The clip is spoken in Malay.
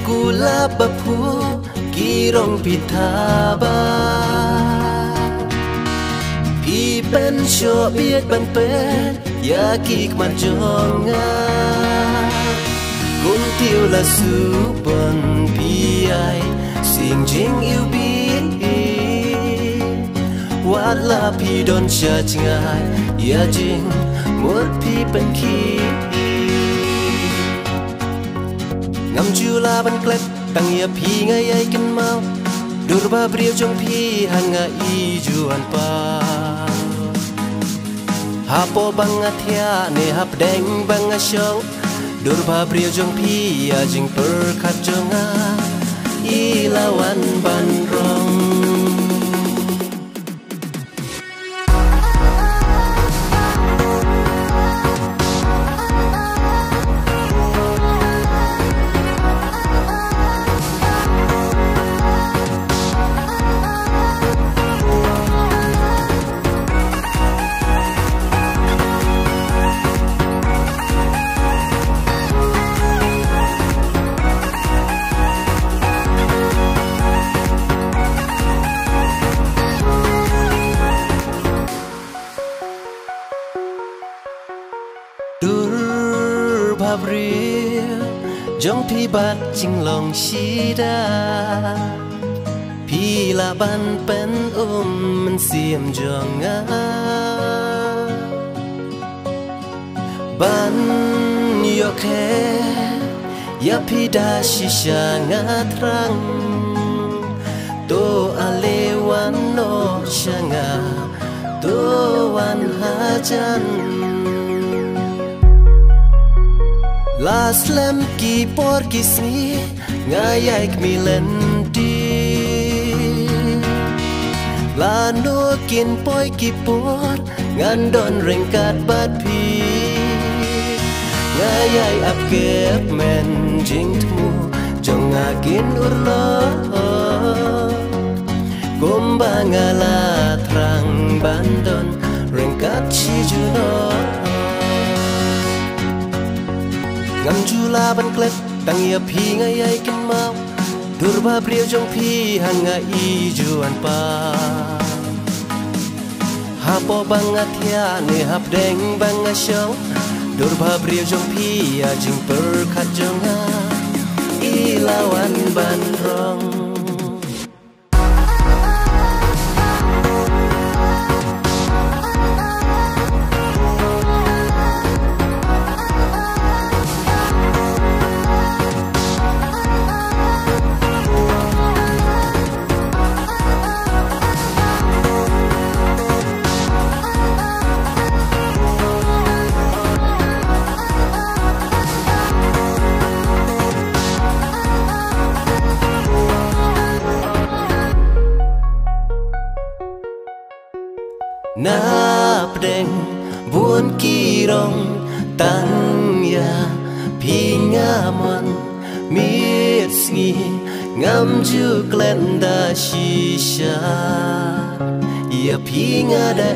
gula bapu kirong pitaba Pi pen syo biet ban pen ya kik man jonga Kun tiêu la su bon pi ai sing jing yêu bi Wat la pi don cha chingai ya jing mut pi pen ki Ngam chula ban klep tang ya pi ngai ai kin mau Durba brio jong pi hanga i juan pa Hapo banga thia ne hap deng banga show Durba brio jong pi ya jing per khat jonga I lawan ban rong Durba brio jong pi bat jing long shida Pi la ban pen man siam jonga Ban yo ke ya pi da shisha nga trang To alewan no shanga To wan hajan Last lem ki por kisni ngayak milendi La no kin poi ki por ngandon rengkat bat pi Ngayay ap kep men jing tmu jong akin urlo Gomba ngala trang bandon rengkat chi juno Ngam chula ban klep tang ya pi ngai ai kin mau Durba brio jong pi hanga i juan pa Hapo banga thia ne hap deng banga show Durba brio jong pi ya jing per khat jonga I lawan ban rong Nap deng buon kirong tang ya pingamon miet sngi ngam ju klenda shisha ya pinga da